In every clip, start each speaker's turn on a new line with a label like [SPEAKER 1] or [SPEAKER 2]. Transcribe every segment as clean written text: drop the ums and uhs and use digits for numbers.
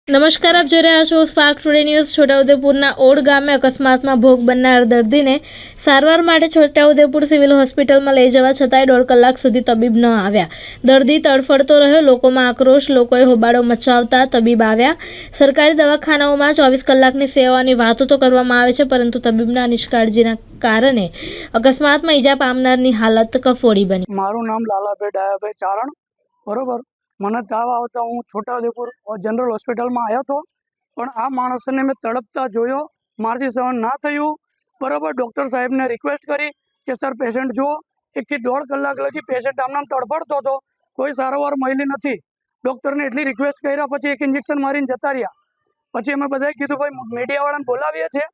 [SPEAKER 1] નમસ્કાર, આપ જોઈ રહ્યા છો સ્પાર્ક ટુડે ન્યૂઝ। છોટાઉદેપુરના ઓડ ગામે અકસ્માતમાં ભોગ બનનાર દર્દીને સારવાર માટે છોટાઉદેપુર સિવિલ હોસ્પિટલમાં લઈ જવા છતાંય 1.5 કલાક સુધી તબીબ ન આવ્યા। દર્દી તડફડતો રહ્યો। લોકોમાં આક્રોશ। લોકોએ હોબાળો મચાવતા તબીબ આવ્યા। સરકારી દવાખાનાઓમાં 24 કલાકની સેવાની વાતો તો કરવામાં આવે છે, પરંતુ તબીબના નિષ્કાળજીના કારણે અકસ્માતમાં ઈજા પામનારની હાલત કફોડી બની।
[SPEAKER 2] મારું નામ લાલાભાઈ ડાયાભાઈ ચારણ, બરોબર। મને તાવ આવતા હું છોટાઉદેપુર જનરલ હોસ્પિટલમાં આવ્યો હતો, પણ આ માણસને મેં તડપતા જોયો, મારાથી સહન ના થયું, બરાબર। ડૉક્ટર સાહેબને રિક્વેસ્ટ કરી કે સર પેશન્ટ જુઓ। 1 થી 1.5 કલાક લગી પેશન્ટ આમનામ તડફડતો હતો, કોઈ સારવાર મળી નથી। ડૉક્ટરને એટલી રિક્વેસ્ટ કર્યા પછી એક ઇન્જેક્શન મારીને જતા રહ્યા। પછી અમે બધાએ કીધું ભાઈ મીડિયાવાળાને બોલાવીએ છીએ।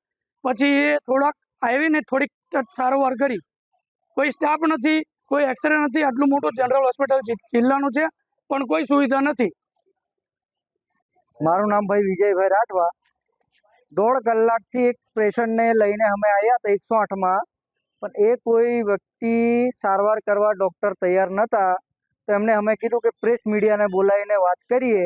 [SPEAKER 2] પછી એ થોડાક આવીને થોડીક સારવાર કરી। કોઈ સ્ટાફ નથી, કોઈ એક્સરે નથી। આટલું મોટું જનરલ હોસ્પિટલ જિલ્લાનું છે, પણ કોઈ સુવિધા નથી।
[SPEAKER 3] મારું નામ ભાઈ વિજયભાઈ રાઠવા। 1.5 કલાકથી એક પેશન્ટને લઈને અમે આવ્યા હતા 108માં, પણ એ કોઈ વ્યક્તિ સારવાર કરવા ડૉક્ટર તૈયાર નહોતા। તો એમને અમે કીધું કે પ્રેસ મીડિયાને બોલાવીને વાત કરીએ।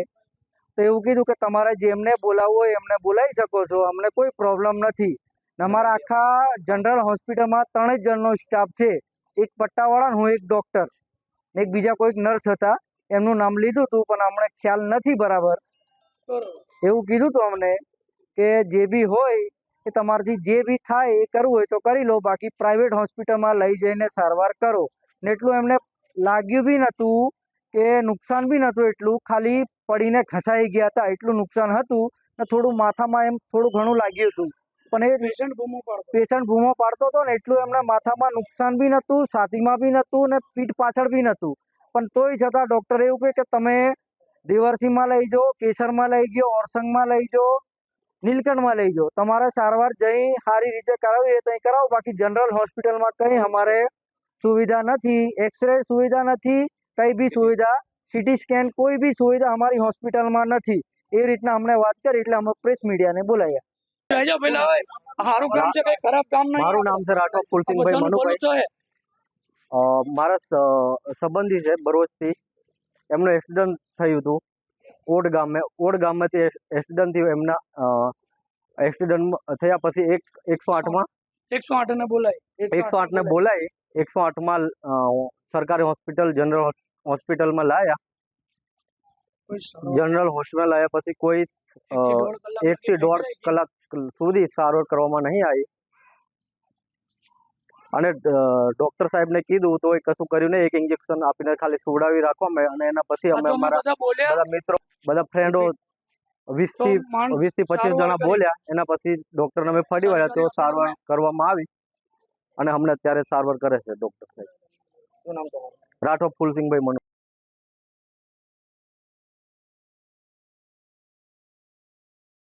[SPEAKER 3] તો એવું કીધું કે તમારે જેમને બોલાવવું હોય એમને બોલાવી શકો છો, અમને કોઈ પ્રોબ્લેમ નથી। અમારા આખા જનરલ હોસ્પિટલમાં 3 જ જણનો સ્ટાફ છે, એક પટ્ટાવાળા, હું એક ડૉક્ટર, એક બીજા કોઈક નર્સ હતા। એમનું નામ લીધું હતું, પણ અમને ખ્યાલ નથી બરાબર। એવું કીધું હતું અમને કે જે બી હોય એ તમારાથી જે બી થાય એ કરવું હોય તો કરી લો, બાકી પ્રાઇવેટ હોસ્પિટલમાં લઈ જઈને સારવાર કરો। ને એટલું એમને લાગ્યું બી નહોતું કે નુકસાન બી નહોતું, એટલું ખાલી પડીને ખસાઈ ગયા હતા એટલું નુકસાન હતું। ને થોડું માથામાં એમ થોડું ઘણું લાગ્યું હતું, પણ એ પેશન્ટ બૂમો પાડતો હતો ને એટલું એમને માથામાં નુકસાન બી નહોતું, છાતીમાં બી નહોતું ને પીઠ પાછળ બી નહોતું। પણ તોય છતાં ડૉક્ટરે એવું કહે કે તમે દેવરસીમાં લઈ જાઓ, કેસરમાં લઈ જાઓ, ઓરસંગમાં લઈ જાઓ, નીલકંઠમાં લઈ જાઓ, તમારે સારવાર જઈ સારી રીતે કરાવી એ ત્યાં કરાવો, બાકી જનરલ હોસ્પિટલમાં કંઈ અમારે સુવિધા નથી। એક્સરે સુવિધા નથી, કંઈ બી સુવિધા, સીટી સ્કેન કોઈ બી સુવિધા અમારી હોસ્પિટલમાં નથી। એ રીતના અમને વાત કરી એટલે અમે પ્રેસ મીડિયાને બોલાવ્યા। મારું નામ છે રાઠવા ફૂલસિંહભાઈ મનુભાઈ। મારા સંબંધી છે ભરૂચથી, એમનું એક્સિડન્ટ થયું હતું ઓડ ગામમાંથી એક્સિડન્ટ થયું। એમના એક્સિડન્ટ થયા પછી 108ને બોલાવી 108માં સરકારી હોસ્પિટલ જનરલ હોસ્પિટલમાં લાયા। જનરલ હોસ્પિટલ લાયા પછી કોઈ 1 થી 1.5 કલાક સુધી સારવાર કરવામાં નહીં આવી, અને ડૉક્ટર સાહેબને કીધું તો એ કશું કર્યું નહીં। એક ઇન્જેક્શન આપીને ખાલી સુવડાવી રાખવા, અને એના પછી અમે અમારા બધા મિત્રો, બધા ફ્રેન્ડો 20 થી 25 જણા બોલ્યા। એના પછી ડૉક્ટરને અમે ફરી વળ્યા તો સારવાર કરવામાં આવી, અને અમને અત્યારે સારવાર કરે છે ડૉક્ટર સાહેબ। શું નામ તમારું? રાઠવા ફૂલસિંહભાઈ મનુ।